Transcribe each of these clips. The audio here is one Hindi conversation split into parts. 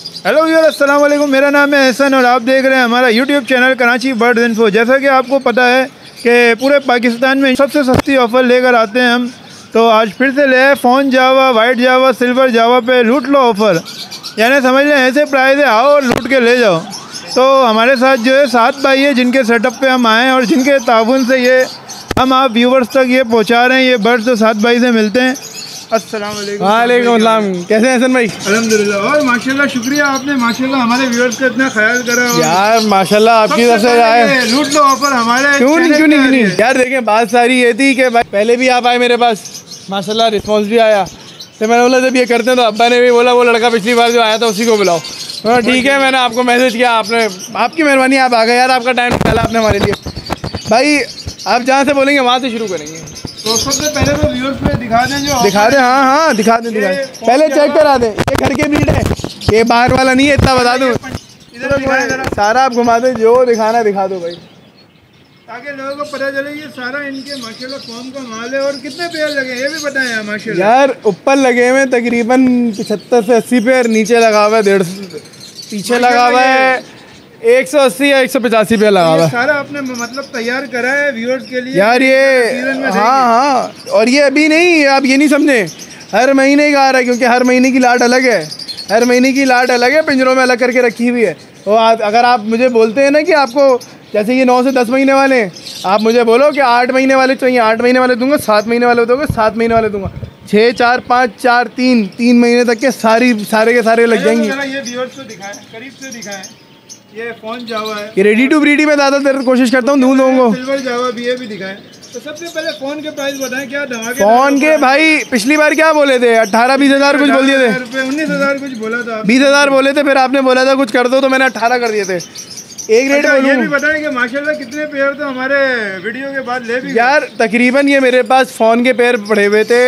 हेलो व्यूअर्स, अस्सलाम वालेकुम। मेरा नाम है एहसन और आप देख रहे हैं हमारा YouTube channel Karachi birds info. जैसा कि आपको पता है कि पूरे पाकिस्तान में सबसे सस्ती ऑफ़र लेकर आते हैं हम, तो आज फिर से ले आए फ़ोन जावा, वाइट जावा, सिल्वर जावा पे लूट लो ऑफ़र। यानी समझ लें ऐसे प्राइस है, आओ और लूट के ले जाओ। तो हमारे साथ जो है 7 भाई है जिनके सेटअप पे हम आए हैं और जिनके ताउन से ये हम आप व्यूवर्स तक ये पहुँचा रहे हैं। ये बर्ड्स तो 7 भाई से मिलते हैं। अस्सलाम वालेकुम। वालेकुम अस्सलाम। कैसे हैं हसन भाई? अल्हम्दुलिल्लाह। और माशाल्लाह शुक्रिया, आपने माशाल्लाह हमारे व्यूअर्स का इतना ख्याल करा। यार माशाल्लाह आपकी तरफ से आए। लूट लो ऑफर हमारे क्यों नहीं यार। देखें बात सारी ये थी कि भाई पहले भी आप आए मेरे पास, माशाल्लाह रिस्पांस भी आया। तो मैंने बोला जब ये करते हैं तो अब्बा ने भी बोला वो लड़का पिछली बार जो आया था उसी को बुलाओ। तो ठीक है, मैंने आपको मैसेज किया, आपने आपकी मेहरबानी, आप आ गए यार। आपका टाइम निकाला आपने हमारे लिए। भाई आप जहाँ से बोलेंगे वहाँ से शुरू करेंगे। तो सबसे पहले तो व्यूअर्स पे दिखा दें जो दिखा दें। हाँ दिखा दें। पहले चेक करा दें, ये घर के ब्रीड है, ये बाहर वाला नहीं है, इतना बता दूँ। सारा आप घुमा दें, जो दिखाना दिखा दो भाई, ताकि लोगों को पता चले ये सारा इनके माशाल्लाह फॉर्म का माल है। और कितने पेयर लगे ये भी बताएं यार माशाल्लाह। यार ऊपर लगे हुए तकरीबन 75 से 80 पेयर, नीचे लगा हुआ है 150, पीछे लगा हुआ है 180 या 185 पेयर लगा हुआ है। सारा आपने मतलब तैयार करा है व्यूअर्स के लिए यार ये। हाँ। और ये अभी नहीं, आप ये नहीं समझे, हर महीने का आ रहा है, क्योंकि हर महीने की लाट अलग है। हर महीने की लाट अलग है, पिंजरों में अलग करके रखी हुई है। तो अगर आप मुझे बोलते हैं ना कि आपको जैसे ये 9 से 10 महीने वाले हैं, आप मुझे बोलो कि 8 महीने वाले चाहिए, 8 महीने वाले दूंगा, 7 महीने वाले दोगे 7 महीने वाले दूंगा, 6, 4, 5, 4, 3 महीने तक के सारे के सारे लग जाएंगे। ये व्यूअर्स को दिखाएं, करीब से दिखाएं। ये फोन जावा है, ये रेडी टू ब्रीड ही मैं ज़्यादातर कोशिश करता हूँ दूँ दूँगा। सिल्वर जावा भी, ये भी दिखाएं। तो सबसे पहले फ़ोन के प्राइस बताएं, क्या धमाके फ़ोन के भाई पिछली बार क्या बोले थे? 18-20 हज़ार कुछ बोल दिए थे, 19,000 कुछ बोला था, 20 हज़ार बोले थे, फिर आपने बोला था कुछ कर दो, तो मैंने 18 कर दिए थे। एक रेट बोलूँ। ये भी बताएं कि माशाल्लाह कितने पेयर तो हमारे वीडियो के बाद ले भी यार तकरीबन ये मेरे पास फ़ोन के पेयर पड़े हुए थे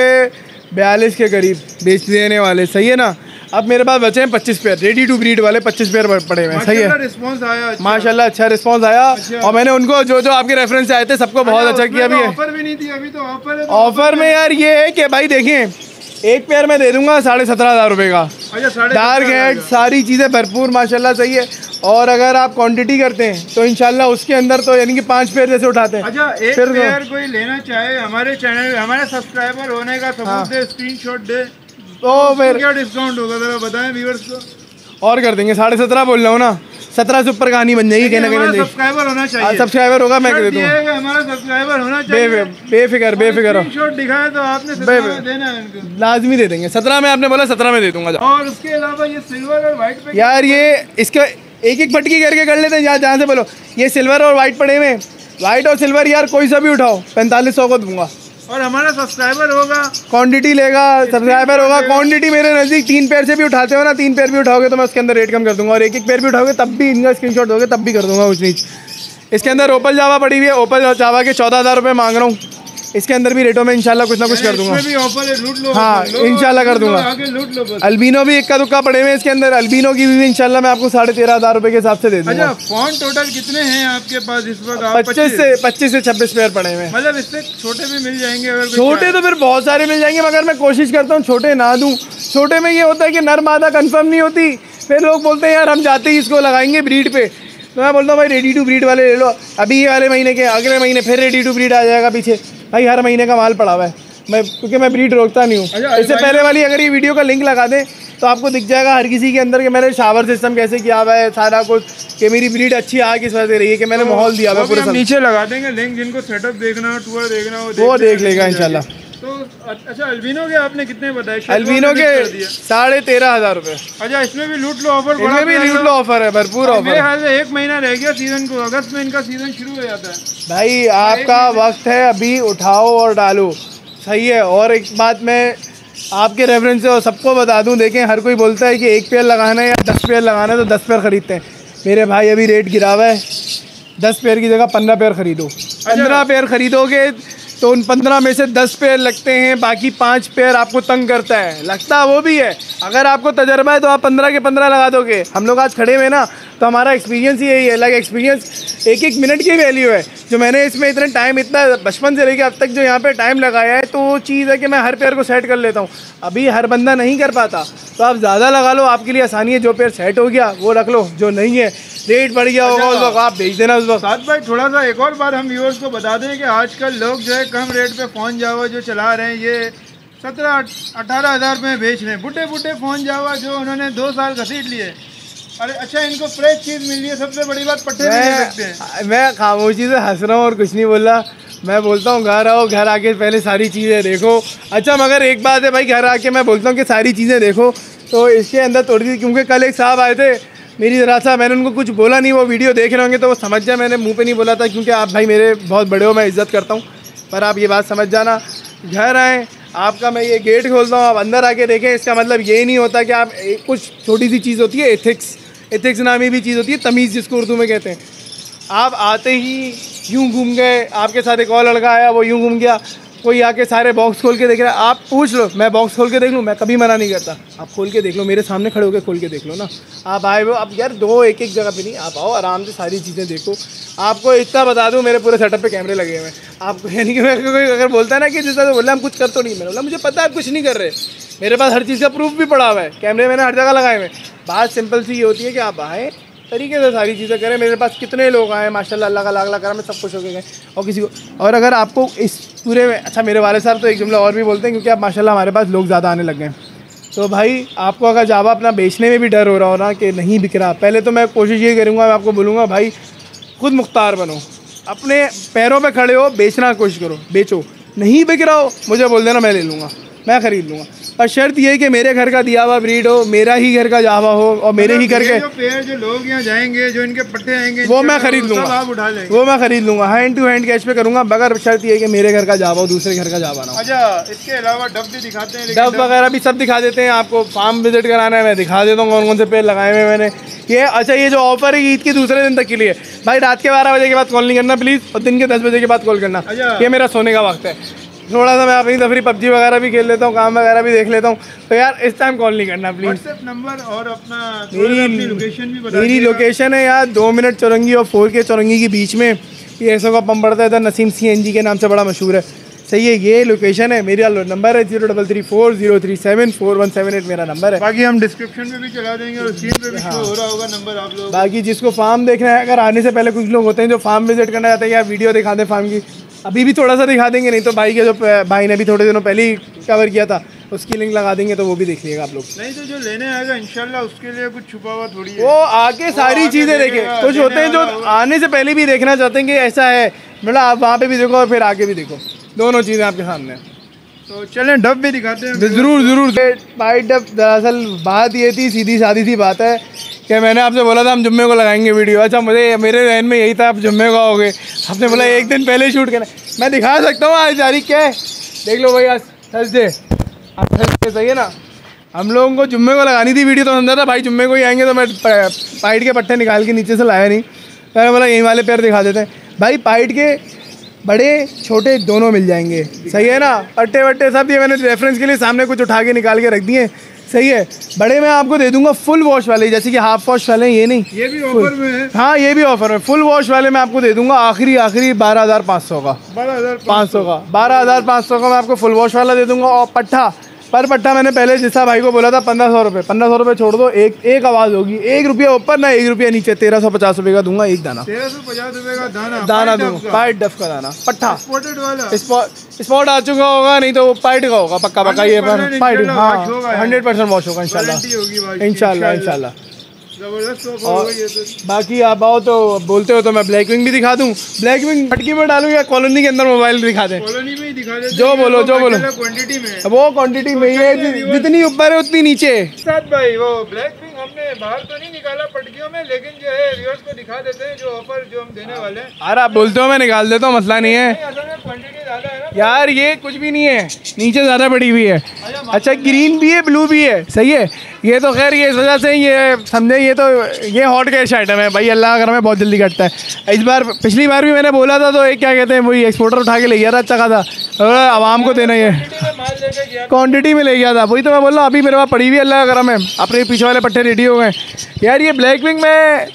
42 के करीब बेच देने वाले, सही है ना। अब मेरे पास बचे हैं 25 पेयर रेडी टू ब्रीड वाले, 25 पेयर पड़े हुए हैं, सही है। रिस्पांस आया माशाल्लाह अच्छा रिस्पांस आया। और मैंने उनको जो आपके रेफरेंस से आए थे सबको बहुत अच्छा किया भी है। ऑफर भी नहीं थी अभी, तो ऑफर है। ऑफर में यार ये है कि भाई देखें, एक पेयर मैं दे दूंगा 17,500 रुपये का। डार्क हेड सारी चीज़ें भरपूर माशाल्लाह, सही है। और अगर आप क्वांटिटी करते हैं तो इंशाल्लाह उसके अंदर तो यानी कि 5 पेयर जैसे उठाते हैं। अच्छा, एक पेयर कोई लेना चाहे हमारे चैनल, हमारे सब्सक्राइबर होने का सबूत दे, स्क्रीनशॉट दे, तो फिर क्या डिस्काउंट होगा जरा बताएं व्यूअर्स को। और कर देंगे, 17.5 बोल रहा हूँ ना, 17 से ऊपर कहानी बन जाएगी, कहना कहीं सब्सक्राइबर होना चाहिए। सब्सक्राइबर होगा, मैं दे दूँगा। हमारा सब्सक्राइबर होना चाहिए। बेफिक्र स्क्रीनशॉट दिखाए तो आपने 17 देना है उनको, लाजमी दे देंगे। 17 में आपने बोला, 17 में दे दूंगा। और उसके अलावा ये सिल्वर और व्हाइट पे यार ये इसका एक पटकी करके कर लेते हैं, जहाँ से बोलो। ये सिल्वर और वाइट पड़े हुए, वाइट और सिल्वर यार कोई सा भी उठाओ 4500 को दूंगा। और हमारा सब्सक्राइबर होगा, क्वांटिटी लेगा, सब्सक्राइबर होगा। क्वांटिटी मेरे नज़दीक 3 पेयर से भी उठाते हो ना, 3 पेयर भी उठाओगे तो मैं उसके अंदर रेट कम कर दूंगा। और एक पेयर भी उठाओगे तब भी इनका स्क्रीनशॉट दोगे तब भी कर दूंगा कुछ नहीं। इसके अंदर ओपल जावा पड़ी हुई है, ओपल जावा के 14,000 रुपये मांग रहा हूँ। इसके अंदर भी रेटों में इंशाल्लाह कुछ ना कुछ कर दूंगा। भी ऑफर है, लूट लो। हाँ इंशाल्लाह कर दूंगा। लूट लो बस। अल्बिनो भी इक्का दुक्का पड़े हुए इसके अंदर, अल्बिनो की भी इंशाल्लाह मैं आपको 13,500 रुपये के हिसाब से दे दूंगा। अच्छा, फोन टोटल कितने हैं आपके पास इस वक्त? 25 से 26 पेयर पड़े हुए हैं। मतलब इससे छोटे भी मिल जाएंगे अगर छोटे तो फिर बहुत सारे मिल जाएंगे, मगर मैं कोशिश करता हूँ छोटे ना दूँ। छोटे में ये होता है कि नर मादा कंफर्म नहीं होती, फिर लोग बोलते हैं यार हम जाते ही इसको लगाएंगे ब्रीड पे। तो मैं बोलता हूँ भाई रेडी टू ब्रीड वाले ले लो। अभी ये वाले महीने के अगले महीने फिर रेडी टू ब्रीड आ जाएगा पीछे। भाई हर महीने का माल पड़ा हुआ है मैं, क्योंकि मैं ब्रीड रोकता नहीं हूँ। इससे पहले वाली अगर ये वीडियो का लिंक लगा दें तो आपको दिख जाएगा हर किसी के अंदर कि मैंने शावर सिस्टम कैसे किया हुआ है, सारा कुछ, कि मेरी ब्रीड अच्छी आ किस वजह से रही है, कि मैंने माहौल दिया हुआ है पूरा। नीचे लगा देंगे लिंक, जिनको सेटअप देखना हो, टूर देखना हो, वो देख लेगा इंशाल्लाह। तो अच्छा, अल्बिनो के आपने कितने बताए? अल्बिनो के 13,500 रुपये। अच्छा, इसमें भी लूट लो ऑफर, इसमें भी लूट लो ऑफर है, भरपूर ऑफर। मेरे ख्याल से 1 महीना रह गया सीजन को, अगस्त में इनका सीजन शुरू हो जाता है। भाई आपका वक्त है, अभी उठाओ और डालो, सही है। और एक बात मैं आपके रेफरेंस से और सबको बता दूं, देखें हर कोई बोलता है कि 1 पेयर लगाना है या 10 पेयर लगाना है तो 10 पेयर खरीदते हैं। मेरे भाई अभी रेट गिरा हुआ है, 10 पेयर की जगह 15 पेयर खरीदो। 15 पेयर खरीदोगे तो उन 15 में से 10 पेयर लगते हैं, बाकी 5 पेयर आपको तंग करता है, लगता वो भी है। अगर आपको तजर्बा है तो आप 15 के 15 लगा दोगे। हम लोग आज खड़े हुए ना, तो हमारा एक्सपीरियंस ही यही है, लाइक एक्सपीरियंस एक एक मिनट की वैल्यू है। जो मैंने इसमें इतने टाइम, इतना बचपन से लेके अब तक जो यहाँ पे टाइम लगाया है, तो वो चीज़ है कि मैं हर पेयर को सेट कर लेता हूँ। अभी हर बंदा नहीं कर पाता, तो आप ज़्यादा लगा लो, आपके लिए आसानी है। जो पेयर सेट हो गया वो रख लो, जो नहीं है रेट बढ़ गया होगा उस वक्त आप भेज देना उस वक्त। साथ भाई थोड़ा सा एक और बात हम व्यूअर्स को बता दें कि आजकल लोग जो है कम रेट पे फ़ोन जावा जो चला रहे हैं, ये 17-18 हज़ार में बेच रहे हैं। बुढ़े फ़ोन जावा जो उन्होंने 2 साल घसीट लिए। अरे अच्छा, इनको फ्रेश चीज़ मिल रही है, सबसे बड़ी बात पट्टे नहीं सकते हैं। मैं खामोशी से हंस रहा हूँ और कुछ नहीं बोल रहा। मैं बोलता हूँ घर आओ, घर आके पहले सारी चीज़ें देखो। अच्छा मगर एक बात है भाई, घर आके मैं बोलता हूँ कि सारी चीज़ें देखो, तो इसके अंदर थोड़ी सी, क्योंकि कल एक साहब आए थे मेरी ज़रा सा, मैंने उनको कुछ बोला नहीं, वो वीडियो देख रहे होंगे तो वो समझ जाए मैंने मुंह पे नहीं बोला था, क्योंकि आप भाई मेरे बहुत बड़े हो, मैं इज़्ज़त करता हूँ, पर आप ये बात समझ जाना। घर आएँ, आपका मैं ये गेट खोलता हूँ, आप अंदर आके देखें, इसका मतलब ये नहीं होता कि आप कुछ छोटी सी चीज़ होती है एथिक्स नामी भी चीज़ होती है, तमीज़ जिसको उर्दू में कहते हैं। आप आते ही यूँ घूम गए, आपके साथ एक और लड़का आया वो यूँ घूम गया, कोई आके सारे बॉक्स खोल के देख रहा है, आप पूछ लो मैं बॉक्स खोल के देख लूँ, मैं कभी मना नहीं करता। आप खोल के देख लो, मेरे सामने खड़े होकर खोल के देख लो ना। आप आए हो, आप यार दो एक जगह पे नहीं, आप आओ आराम से सारी चीज़ें देखो। आपको इतना बता दूँ, मेरे पूरे सेटअप पे कैमरे लगे हुए हैं। आपको यानी कि कोई अगर बोलता है ना कि जैसा तो बोला हम कुछ कर तो नहीं, मैंने बोला मुझे पता है आप कुछ नहीं कर रहे, मेरे पास हर चीज़ का प्रूफ भी पड़ा हुआ है, कैमरे मैंने हर जगह लगाए हुए हैं। बात सिंपल सी ये होती है कि आप आए तरीके से सारी चीज़ें करें। मेरे पास कितने लोग आए माशाल्लाह, अल्लाह का लाख लाख करम, सब खुश हो गए। और किसी को, और अगर आपको इस पूरे में, अच्छा मेरे वाले साहब तो एक जुमला और भी बोलते हैं, क्योंकि आप माशाल्लाह हमारे पास लोग ज़्यादा आने लग गए हैं। तो भाई आपको अगर जावा अपना बेचने में भी डर हो रहा हो ना कि नहीं बिक रहा, पहले तो मैं कोशिश ये करूँगा, मैं आपको बोलूँगा भाई खुद मुख्तार बनो, अपने पैरों पर खड़े हो, बेचना कोशिश करो, बेचो। नहीं बिक रहा हो मुझे बोल देना, मैं ले लूँगा, मैं ख़रीद लूँगा। और शर्त ये है कि मेरे घर का दिया हुआ ब्रीड हो, मेरा ही घर का जावा हो, और मेरे ही घर के जो पेड़ जो लोग यहाँ जाएंगे, जो इनके पट्टे आएंगे, वो मैं खरीद लूँगा, आप उठा लेंगे, वो मैं खरीद लूँगा, हैंड टू हैंड कैश पे करूँगा, मगर शर्त ये है कि मेरे घर का जावा हो, दूसरे घर का जावा ना हो। अच्छा, इसके अलावा डब भी दिखाते हैं, डब वगैरह भी सब दिखा देते हैं। आपको फार्म विजिट कराना है मैं दिखा देता हूँ कौन कौन से पेड़ लगाए हुए मैंने। ये अच्छा, ये जो ऑफर है ईद के दूसरे दिन तक के लिए, भाई रात के 12 बजे के बाद कॉल नहीं करना प्लीज़, और दिन के 10 बजे के बाद कॉल करना। ये मेरा सोने का वक्त है, थोड़ा सा मैं अपनी तफरी पबजी वगैरह भी खेल लेता हूँ, काम वगैरह भी देख लेता हूँ, तो यार इस टाइम कॉल नहीं करना प्लीज़। व्हाट्सएप नंबर और अपना मेरी लोकेशन भी बता। मेरी लोकेशन है यार 2 मिनट चौरंगी और 4K चौरंगी के बीच में, ये ऐसा का पंप पड़ता है इधर, नसीम CNG के नाम से बड़ा मशहूर है। सही है, ये लोकेशन है। मेरा नंबर है 0334037417 मेरा नंबर है। बाकी हम डिस्क्रिप्शन में भी चला देंगे और स्क्रीन पे भी शो हो रहा होगा नंबर आप लोग। बाकी जिसको फार्म देखना है, अगर आने से पहले कुछ लोग होते हैं जो फार्म विजिट करना चाहते हैं, या वीडियो दिखा दें फार्म की, अभी भी थोड़ा सा दिखा देंगे, नहीं तो भाई के जो भाई ने भी थोड़े दिनों पहले ही कवर किया था, उसकी लिंक लगा देंगे, तो वो भी देख लीजिएगा आप लोग। नहीं तो जो लेने आएगा इंशाल्लाह उसके लिए कुछ छुपा हुआ थोड़ी है, वो आके सारी चीज़ें देखे। कुछ होते हैं जो आने से पहले भी देखना चाहते हैं कि ऐसा है, मतलब आप वहाँ पे भी देखो और फिर आके भी देखो, दोनों चीज़ें आपके सामने हैं। तो चलें डब भी दिखाते हैं। ज़रूर। भाई डब दरअसल बात ये थी, सीधी सादी सी बात है कि मैंने आपसे बोला था हम जुम्मे को लगाएंगे वीडियो। अच्छा, मेरे जहन में यही था आप जुम्मे को आओगे, आपने बोला एक दिन पहले शूट करना। मैं दिखा सकता हूँ आज तारीख क्या है, देख लो भाई, आज थर्सडे, आज थर्सडे सही है ना। हम लोगों को जुम्मे को लगानी थी वीडियो, तो समझा था भाई जुम्मे को ही आएंगे, तो मैं पाइट के पट्टे निकाल के नीचे से लाया नहीं, मैंने बोला यही वाले पैर दिखा देते हैं। भाई पाइट के बड़े छोटे दोनों मिल जाएंगे, सही है ना। पट्टे वट्टे सब ये मैंने रेफरेंस के लिए सामने कुछ उठा के निकाल के रख दिए, सही है। बड़े मैं आपको दे दूंगा फुल वॉश वाले, जैसे कि हाफ वॉश वाले ये नहीं, ये भी ऑफर में है। हाँ ये भी ऑफर में, फुल वॉश वाले मैं आपको दे दूंगा आखिरी 12,500 का, 12,500 का, 12,500 का मैं आपको फुल वॉश वाला दे दूंगा। और पट्टा पर पट्टा मैंने पहले जिसा भाई को बोला था 1500 रुपये, 1500 रुपये छोड़ दो, एक आवाज़ होगी, 1 रुपया ऊपर ना 1 रुपया नीचे, 1350 रुपये का दूंगा एक दाना, 1350 रुपये का दाना दूंगा, पाइट डफ का दाना, पट्टा एक्सपोर्टेड वाला। स्पॉट आ चुका होगा, नहीं तो वो पाइट का होगा पक्का ये पाइट, हाँ 100% वॉश होगा इंशाल्लाह। जबरदस्त और बाकी आप आओ तो बोलते हो तो मैं ब्लैक विंग भी दिखा दूँ, ब्लैक विंग फटकी में डालूँ या कॉलोनी के अंदर मोबाइल दिखा दें, कॉलोनी में ही दिखा दें, जो बोलो क्वांटिटी में, वो क्वांटिटी में ही है, जितनी ऊपर है उतनी नीचे। साथ भाई वो ब्लैक विंग हमने बाहर तो नहीं निकाला पटकियों में, लेकिन जो है व्यूअर्स को दिखा देते हैं जो ऑफर जो हम देने वाले हैं। अरे आप बोलते हो मैं निकाल देता हूँ, मसला नहीं है क्वांटिटी ज़्यादा है ना यार, ये कुछ भी नहीं है, नीचे ज़्यादा बड़ी हुई है। अच्छा ग्रीन भी है, ब्लू भी है, सही है। ये तो खैर ये इस वजह से ये समझे, ये हॉट कैश आइटम है भाई, अल्लाह का करम है बहुत जल्दी कटता है। इस बार पिछली बार भी मैंने बोला था, तो एक क्या कहते हैं वही एक्सपोर्टर उठा के ले गया था, अच्छा खासा, आवाम को देना ये क्वांटिटी में ले गया था, वही तो मैं बोल रहा हूँ। अभी मेरे पास पड़ी हुई अल्लाह का करम है, अपने पीछे वाले पट्टे रेडी हो गए यार। ये ब्लैक विंग में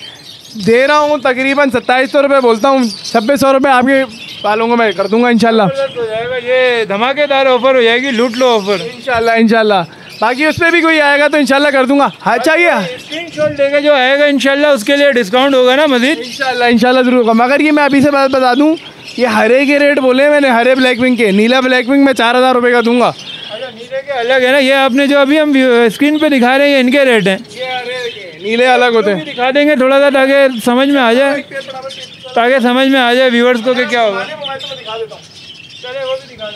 दे रहा हूँ तकरीबन 2700 रुपये बोलता हूँ, 2600 रुपये आपके बालों को मैं कर दूंगा इंशाल्लाह। हो जाएगा, ये धमाकेदार ऑफर हो जाएगी, लूट लो ऑफर इंशाल्लाह इंशाल्लाह। बाकी उस पर भी कोई आएगा तो इंशाल्लाह कर दूंगा। हाँ चाहिए स्क्रीनशॉट लेके जो आएगा इंशाल्लाह उसके लिए डिस्काउंट होगा ना मजीद। इंशाल्लाह इंशाल्लाह ज़रूर होगा। मगर ये मैं अभी से बात बता दूँ, ये हरे के रेट बोले मैंने, हरे ब्लैक विंग के, नीला ब्लैक विंग में 4000 रुपये का दूंगा। अच्छा नीले के अलग है ना, ये आपने जो अभी हम स्क्रीन पे दिखा रहे हैं इनके रेट हैं, ये हरे के नीले अलग होते हैं। दिखा देंगे थोड़ा सा ताकि समझ में आ जाए, व्यूअर्स को कि क्या होगा।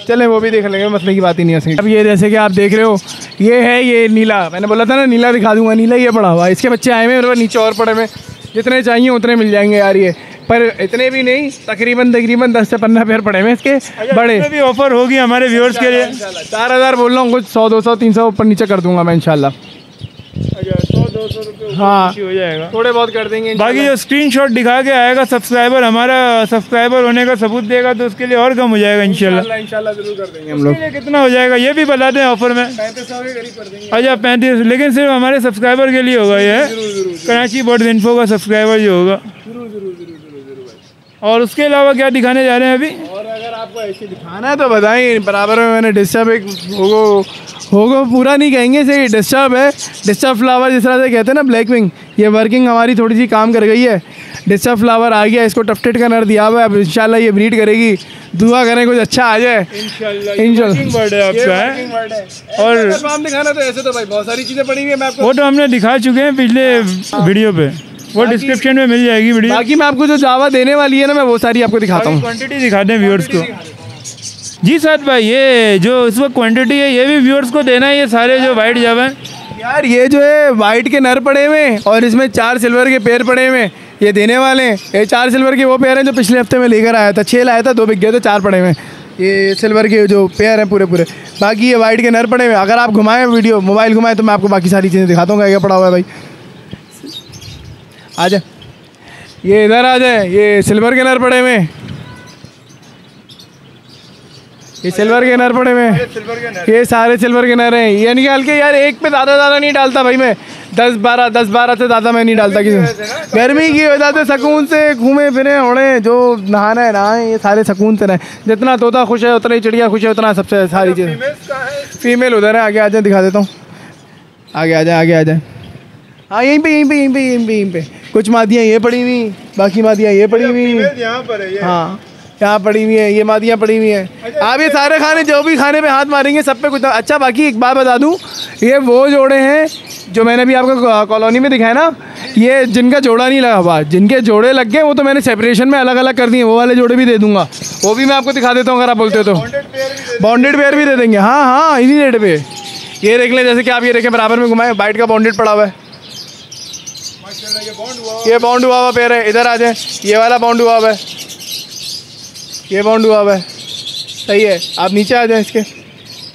चले वो भी देख लेंगे, मसले की बात ही नहीं है। अब ये जैसे कि आप देख रहे हो, ये है ये नीला, मैंने बोला था ना नीला दिखा दूंगा, नीला ये पड़ा हुआ है। इसके बच्चे आए हुए मेरे पास, नीचे और पड़े हुए, जितने चाहिए उतने मिल जाएंगे यार ये, पर इतने भी नहीं, तकरीबन 10 से 15 पेयर पड़े हुए इसके बड़े। भी ऑफर होगी हमारे व्यूअर्स के लिए। 4000 बोल रहा हूँ, कुछ 100 200 300 ऊपर नीचे कर दूंगा मैं इंशाल्लाह। 100-200 रुपये हाँ हो जाएगा, थोड़े बहुत कर देंगे। बाकी जो स्क्रीनशॉट दिखा के आएगा सब्सक्राइबर, हमारा सब्सक्राइबर होने का सबूत देगा तो उसके लिए और कम हो जाएगा इंशाल्लाह। इंशाल्लाह जरूर कर देंगे हम लोग। कितना हो जाएगा ये भी बता दें ऑफर में? 3500 के करीब कर देंगे। अच्छा 35, लेकिन सिर्फ हमारे सब्सक्राइबर के लिए होगा ये, कराची बर्ड्स इन्फो का सब्सक्राइबर जो होगा। और उसके अलावा क्या दिखाने जा रहे हैं अभी? और अगर आपको ऐसे दिखाना है तो बताएं। बराबर में मैंने डिस्टर्ब एक होगो पूरा नहीं कहेंगे, सही डिस्टर्ब है, डिस्टर्ब फ्लावर जिस तरह से कहते हैं ना ब्लैक विंग, ये वर्किंग हमारी थोड़ी सी काम कर गई है। डिस्टर्ब फ्लावर आ गया, इसको टफ्टेड का नर दिया हुआ है, अब इंशाल्लाह ये ब्रीड करेगी। दुआ करें कुछ अच्छा आ जाए इंशाल्लाह। बर्ड है आपका है। और काम दिखाना तो ऐसे तो भाई बहुत सारी चीज़ें पड़ी हुई है, मैं आपको वो तो हमने दिखा चुके हैं पिछले वीडियो पे, वो डिस्क्रिप्शन में मिल जाएगी वीडियो। बाकी मैं आपको जो जावा देने वाली है ना, मैं वो सारी आपको दिखाता हूँ। क्वांटिटी दिखा दें व्यूअर्स को। जी साथ भाई, ये जो इस वक्त क्वांटिटी है ये भी व्यूअर्स को देना है, ये सारे जो वाइट जावा हैं यार, ये जो है वाइट के नर पड़े हुए और इसमें 4 सिल्वर के पेयर पड़े हुए, ये देने वाले हैं। ये 4 सिल्वर के वो पेयर हैं जो पिछले हफ्ते में लेकर आया था, 6 लाया था, 2 बिक गए थे, 4 पड़े हुए। ये सिल्वर के जो पेयर हैं पूरे बाकी ये वाइट के नर पड़े हुए। अगर आप घुमाएं वीडियो, मोबाइल घुमाएं तो मैं आपको बाकी सारी चीज़ें दिखाता हूँ क्या पड़ा हुआ है भाई। आ जाए, ये इधर आ जाए, ये सिल्वर के नर पड़े हुए, ये सिल्वर के नर पड़े हुए, ये सारे सिल्वर के नर हैं। ये निकाल के यार एक पे ज़्यादा नहीं डालता भाई मैं, 10-12 से ज़्यादा मैं नहीं डालता किसी। गर्मी की वजह से सुकून से घूमे फिरे उड़े, जो नहाना है नहाए, ये सारे सुकून से रहें। जितना तोता खुश है उतना ही चिड़िया खुश है, उतना सबसे सारी चीज़। फीमेल उधर है, आगे आ जाए, दिखा देता हूँ, आगे आ जाए। हाँ यहीं पे कुछ मादियाँ ये पड़ी हुई, बाकी मादियाँ ये पड़ी हुई यहाँ पर है। हाँ यहाँ पड़ी हुई है, ये मादियाँ पड़ी हुई हैं। आप ये सारे खाने जो भी खाने पे हाथ मारेंगे सब पे कुछ अच्छा। बाकी एक बात बता दूँ, ये वो जोड़े हैं जो मैंने भी आपको कॉलोनी में दिखाया ना, ये जिनका जोड़ा नहीं लगा हुआ, जिनके जोड़े लग गए वो तो मैंने सेपरेशन में अलग अलग कर दिए, वो वाले जोड़े भी दे दूँगा, वो भी मैं आपको दिखा देता हूँ अगर आप बोलते हो तो। बॉन्डेड पेयर भी दे देंगे, हाँ इन्हीं रेट पे। ये देख लें, जैसे कि आप ये देखें बराबर में घुमाएं, वाइट का बॉन्डेड पड़ा हुआ है, ये बॉन्ड हुआ हुआ पेयर है। इधर आ जाए, ये वाला बॉन्ड हुआ हुआ है, ये बॉन्ड हुआ हुआ है, सही है। आप नीचे आ जाएं इसके,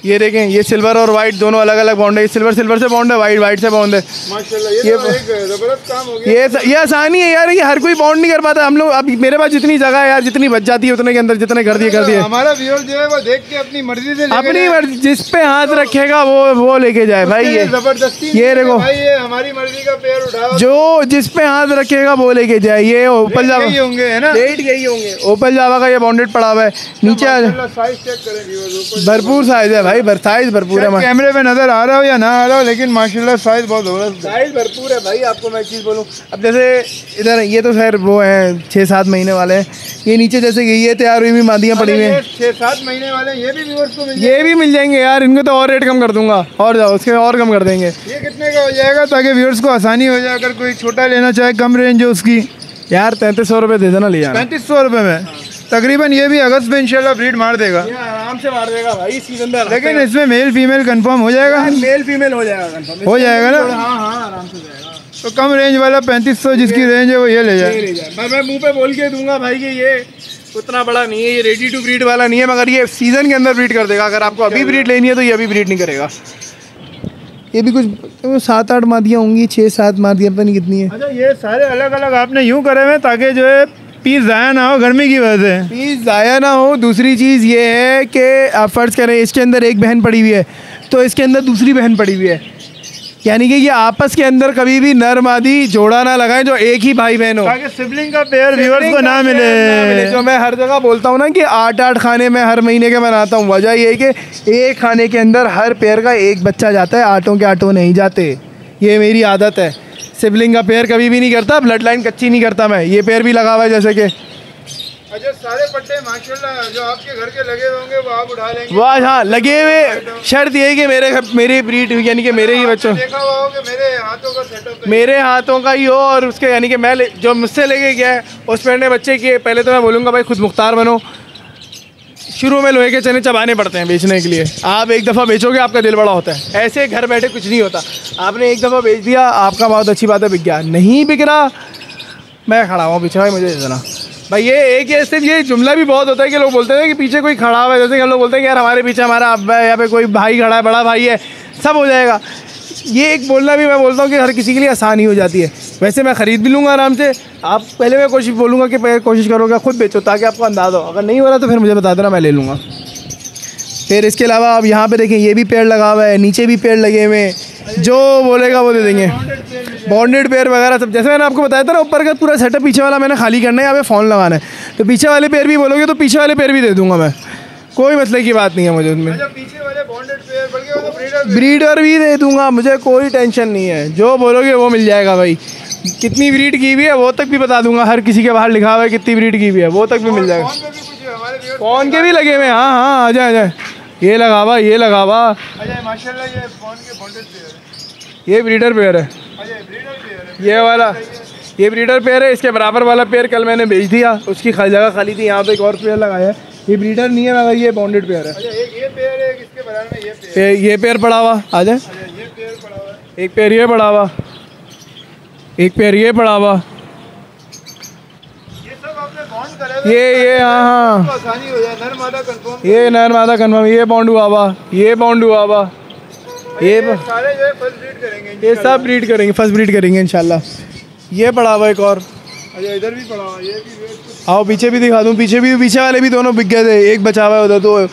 ये देखें, ये सिल्वर और वाइट दोनों अलग अलग बॉन्ड है। सिल्वर से बॉन्ड है, वाइट से बॉन्ड है। माशाल्लाह, ये तो एक ज़बरदस्त काम हो गया। ये आसानी है यार, ये हर कोई बॉन्ड नहीं कर पाता। हम लोग अब मेरे पास जितनी जगह है यार, जितनी बच जाती है उतने के अंदर जितने कर दिए। हमारा व्यूअर जो है वो देख के अपनी मर्जी से, अपनी मर्जी, जिस पे हाथ रखेगा वो लेके जाए भाई। ये जबरदस्ती, ये देखो भाई, ये हमारी मर्जी का पेयर उठाओ, जो जिस पे हाथ रखेगा वो लेके जाए। ये ओपल जावा होंगे, है ना, रेट यही होंगे। ओपल जावा का ये बॉन्डेड पड़ा हुआ है। नीचे आ जाए, साइज चेक करें, भरपूर साइज है भाई, साइज भरपूर है। कैमरे पे नजर आ रहा हो या ना आ रहा हो, लेकिन माशाल्लाह साइज बहुत हो रहा है, साइज भरपूर है भाई। आपको मैं एक चीज़ बोलूँ, अब जैसे इधर ये तो खैर वो है 6-7 महीने वाले हैं। ये नीचे जैसे ये तैयार हुई मादियाँ पड़ी हुई हैं, 6-7 महीने वाले, ये भी व्यूअर्स को ये भी मिल जाएंगे यार। इनको तो और रेट कम कर दूंगा, और जाओ उसके और कम कर देंगे। ये कितने का हो जाएगा ताकि व्यूअर्स को आसानी हो जाए, अगर कोई छोटा लेना चाहे कम रेंज हो उसकी? यार 3300 रुपये दे देना, लिया 3500 रुपये में तकरीबन। ये भी अगस्त में इंशाल्लाह ब्रीड मार देगा, आराम से मार देगा भाई सीजन में। लेकिन इसमें मेल फीमेल कंफर्म हो जाएगा, मेल फीमेल हो जाएगा कंफर्म, हो जाएगा ना? हाँ आराम से जाएगा। तो कम रेंज वाला 3500 जिसकी रेंज है वो ये ले जाए। मैं मुंह पे बोल के दूंगा भाई कि ये उतना बड़ा नहीं है, ये रेडी टू ब्रीड वाला नहीं है, मगर ये सीजन के अंदर ब्रीड कर देगा। अगर आपको अभी ब्रीड लेनी है तो ये अभी ब्रीड नहीं करेगा। ये भी कुछ 7-8 मादियाँ होंगी, 6-7 मादियाँ, पता नहीं कितनी है। अच्छा, ये सारे अलग अलग आपने यूँ करे हुए ताकि जो है पीस ज़ाया ना हो गर्मी की वजह से, पीस ज़ाया ना हो। दूसरी चीज़ ये है कि आप फ़र्ज़ करें इसके अंदर एक बहन पड़ी हुई है तो इसके अंदर दूसरी बहन पड़ी हुई है, यानी कि ये आपस के अंदर कभी भी नर मादी जोड़ा ना लगाएं जो एक ही भाई बहन हो, ताकि सिबलिंग का पेयर व्यूअर्स को ना मिले। जो मैं हर जगह बोलता हूँ ना कि 8-8 खाने में हर महीने के बनाता हूँ, वजह ये है कि एक खाने के अंदर हर पेयर का एक बच्चा जाता है, आटों के आटों नहीं जाते। ये मेरी आदत है, सिबलिंग का पेयर कभी भी नहीं करता, ब्लड लाइन कच्ची नहीं करता मैं। ये पेयर भी लगा हुआ है जैसे कि अच्छा, सारे पट्टे माशाल्लाह जो आपके घर के लगे हुए होंगे वो आप उठा लेंगे? वाह, हाँ लगे हुए। शर्त ये है कि मेरी ब्रीड यानी कि मेरे ही बच्चों, देखा हुआ हो कि मेरे हाथों का सेटअप मेरे हाथों का ही हो और उसके यानी कि मैं जो मुझसे लेके गया है उस पेड़ ने बच्चे किए। पहले तो मैं बोलूँगा भाई खुद मुख्तार बनो। शुरू में लोहे के चने चबाने पड़ते हैं बेचने के लिए। आप एक दफ़ा बेचोगे आपका दिल बड़ा होता है, ऐसे घर बैठे कुछ नहीं होता। आपने एक दफ़ा बेच दिया, आपका बहुत अच्छी बात है, बिक गया। नहीं बिक रहा, मैं खड़ा हुआ पीछे, भाई मुझे दे देना भाई। ये एक ये सिर्फ ये जुमला भी बहुत होता है कि लोग बोलते हैं कि पीछे कोई खड़ा हुआ है, जैसे कि हम लोग बोलते हैं कि यार हमारे पीछे हमारा अब्बा है, यहाँ पे कोई भाई खड़ा है, बड़ा भाई है, सब हो जाएगा। ये एक बोलना भी मैं बोलता हूँ कि हर किसी के लिए आसान ही हो जाती है। वैसे मैं ख़रीद भी लूँगा आराम से। आप पहले मैं बोलूँगा कि कोशिश करोगे खुद बेचो ताकि आपको अंदाज़ा हो। अगर नहीं हो रहा तो फिर मुझे बता देना, मैं ले लूँगा। फिर इसके अलावा आप यहाँ पे देखें, ये भी पेड़ लगा हुआ है, नीचे भी पेड़ लगे हुए हैं, जो बोलेगा वो दे देंगे। बॉन्डेड पेड़ वगैरह सब, जैसे मैंने आपको बताया था ना, ऊपर का पूरा सेटअप पीछे वाला मैंने खाली करना है, यहाँ पे फ़ोन लगाना है। तो पीछे वाले पेड़ भी बोलोगे तो पीछे वाले पेड़ भी दे दूँगा मैं, कोई मतलब की बात नहीं है मुझे उनमें। पीछे वाले बॉन्डेड पेयर बल्कि वो तो ब्रीडर भी दे दूँगा, मुझे कोई टेंशन नहीं है। जो बोलोगे वो मिल जाएगा भाई। कितनी ब्रीड की हुई है वो तक भी बता दूँगा, हर किसी के बाहर लिखा हुआ है कितनी ब्रीड की हुई है, वो तक भी मिल जाएगा। फ़ोन के भी लगे हुए, हाँ हाँ, आ जाए आ जाए। ये लगा हुआ, ये लगा हुआ। अच्छा माशाल्लाह, ये फ़ोन के बॉन्डेड पेयर है, ये ब्रीडर पेयर है। अच्छा ब्रीडर पेयर है, ये वाला ये ब्रीडर पेयर है। इसके बराबर वाला पेयर कल मैंने बेच दिया, उसकी जगह खाली थी, यहाँ पे एक और पेयर लगाया है। ये ब्रीडर नहीं है मगर ये बॉन्डेड पेयर है। अच्छा एक ये पेयर है, इसके बराबर में ये पेयर, ये पेयर पड़ा हुआ, आ जाए। ये पेयर पड़ा हुआ है, एक पेयर ये पड़ा हुआ, एक पेयर ये पड़ा हुआ। ये सब आपने बॉन्ड करे ये हाँ हाँ, आसानी हो जाए, नर मादा कंफर्म। ये नर मादा कन्फर्म, ये बॉन्ड हुआ हुआ, ये बॉन्ड हुआ हुआ, ये सारे जो है फर्स्ट ब्रीड करेंगे, ये सब ब्रीड करेंगे, फर्स्ट ब्रीड करेंगे इंशाल्लाह। ये पड़ा हुआ एक और, अच्छा इधर भी पड़ा हुआ, ये भी आओ पीछे भी दिखा दूँ। पीछे वाले भी दोनों बिक गए थे, एक बचा हुआ है उधर, तो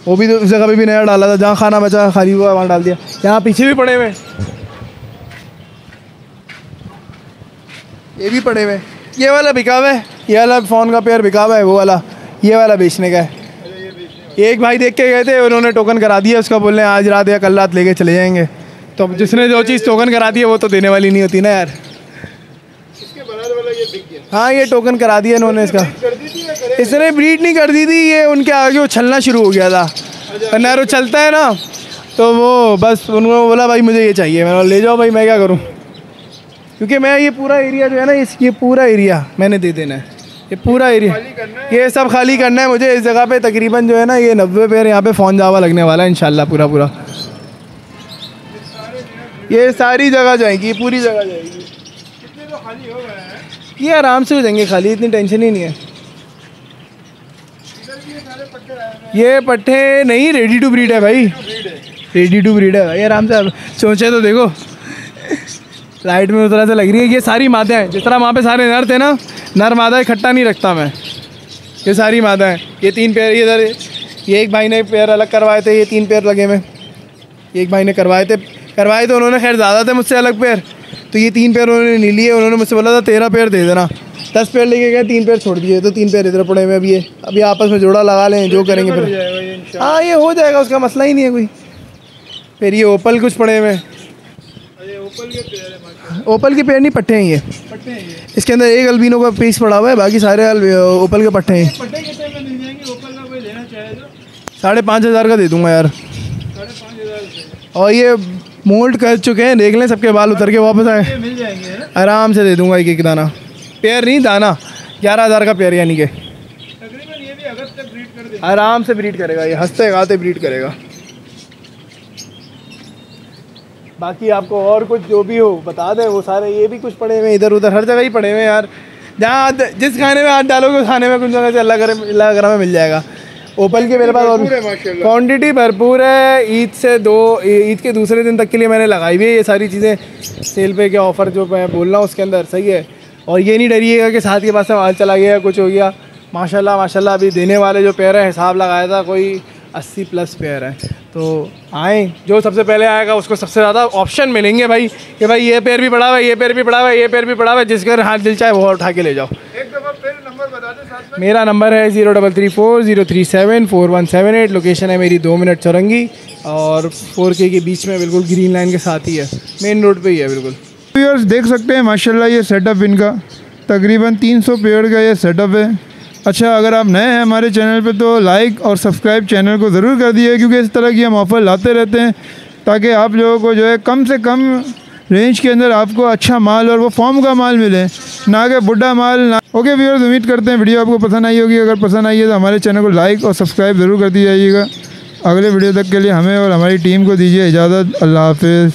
वो भी तो उस जगह पे भी नया डाला था, जहाँ खाना बचा खाली हुआ वहाँ डाल दिया। यहाँ पीछे भी पड़े हुए, ये भी पड़े हुए। ये वाला बिका हुआ है, ये वाला फ़ोन का पेयर बिका हुआ है, वो वाला, ये वाला बेचने का है। एक भाई देख के गए थे, उन्होंने टोकन करा दिया उसका, बोल रहे हैं आज रात या कल रात लेके चले जाएंगे। तो जिसने जो चीज़ टोकन करा दी है वो तो देने वाली नहीं होती ना यार। इसके बराबर वाला ये बिक गया। हाँ ये टोकन करा दिया इन्होंने इसका। कर दी थी या करे? इसने ब्रीड नहीं कर दी थी, ये उनके आगे वो छलना शुरू हो गया था। नैरो चलता है ना, तो वो बस उन्होंने बोला भाई मुझे ये चाहिए, मैंने बोला ले जाओ भाई, मैं क्या करूँ, क्योंकि मैं ये पूरा एरिया जो है ना, ये पूरा एरिया मैंने दे देना है, ये पूरा एरिया ये सब खाली करना है मुझे। इस जगह पे तकरीबन जो है ना ये 90 पेयर यहाँ पे फ़ोन जावा लगने वाला है इंशाल्लाह, पूरा ये सारी जगह जाएगी, पूरी जगह जाएगी। कितने तो खाली हो गए हैं, ये आराम से हो जाएंगे खाली, इतनी टेंशन ही नहीं है। ये पट्टे नहीं, रेडी टू ब्रीड है भाई, रेडी टू ब्रीड है भाई, आराम से। सोचे तो देखो लाइट में उस तरह से लग रही है। ये सारी मादा हैं, जिस तरह वहाँ पे सारे नर थे ना, नर मादा इकट्ठा नहीं रखता मैं, ये सारी मादा हैं। ये 3 पेयर इधर, ये एक भाई ने पेयर अलग करवाए थे, ये 3 पेयर लगे में, एक भाई ने करवाए थे उन्होंने, खैर ज़्यादा थे मुझसे अलग पेयर, तो ये 3 पेयर उन्होंने नहीं लिए। उन्होंने मुझसे बोला था 13 पेयर दे देना, 10 पेयर लेके गए, 3 पेयर छोड़ दिए, तो 3 पेयर इधर पड़े हुए। अभी आपस में जोड़ा लगा लें, जो करेंगे फिर। हाँ ये हो जाएगा, उसका मसला ही नहीं है कोई। फिर ये ओपल कुछ पड़े हुए, ओपल के पेड़ नहीं, पट्टे हैं ये। इसके अंदर एक अल्बिनो का पीस पड़ा हुआ है, बाकी सारे ओपल के पट्टे हैं। 5,500 का दे दूंगा यार। और ये मोल्ड कर चुके हैं, देख लें, सबके बाल उतर के वापस आए, मिल जाएंगे, आराम से दे दूंगा एक दाना। पेयर नहीं, दाना 11,000 का पेयर, यानी कि तकरीबन ये भी अगस्त तक ब्रीड कर देगा, आराम से ब्रीड करेगा, ये हंसते गाते ब्रीड करेगा। बाकी आपको और कुछ जो भी हो बता दें, वो सारे ये भी कुछ पड़े हुए इधर उधर, हर जगह ही पड़े हुए यार। जहाँ जिस खाने में हाथ डालोगे उस खाने में कुछ जगह से अल्लाह करे में मिल जाएगा। ओपल के मेरे पास और क्वांटिटी भरपूर है। ईद के दूसरे दिन तक के लिए मैंने लगाई हुई है ये सारी चीज़ें, सेल पे के ऑफ़र जो मैं बोल रहा हूँ उसके अंदर, सही है। और ये नहीं डरिएगा कि साथ के पास से माल चला गया, कुछ हो गया। माशाल्लाह माशाल्लाह अभी देने वाले जो पेयर है, हिसाब लगाया था कोई 80+ पेयर हैं। तो आए, जो सबसे पहले आएगा उसको सबसे ज़्यादा ऑप्शन मिलेंगे भाई कि भाई ये पेयर भी पड़ा हुआ है, ये पेयर भी पड़ा हुआ है, ये पेयर भी पड़ा हुआ है, जिसका हाथ दिल चाहे वो उठा के ले जाओ। एक दफ़ा फिर नंबर बता दें साथ में। मेरा नंबर है 0334-037-4178। लोकेशन है मेरी 2 मिनट चौरंगी और 4K के बीच में, बिल्कुल ग्रीन लाइन के साथ ही है, मेन रोड पे ही है बिल्कुल। व्यूअर्स देख सकते हैं माशाल्लाह ये सेटअप इनका तकरीबन 300 पेड़ का ये सेटअप है। अच्छा, अगर आप नए हैं हमारे चैनल पे तो लाइक और सब्सक्राइब चैनल को ज़रूर कर दिए, क्योंकि इस तरह की हम ऑफ़र लाते रहते हैं ताकि आप लोगों को जो है कम से कम रेंज के अंदर आपको अच्छा माल और वो फॉर्म का माल मिले, ना कि बुढ़ा माल ना। ओके व्यूअर्स, उम्मीद करते हैं वीडियो आपको पसंद आई होगी। अगर पसंद आई है तो हमारे चैनल को लाइक और सब्सक्राइब ज़रूर कर दी जाइएगा। अगले वीडियो तक के लिए हमें और हमारी टीम को दीजिए इजाज़त। अल्लाह हाफ़िज़।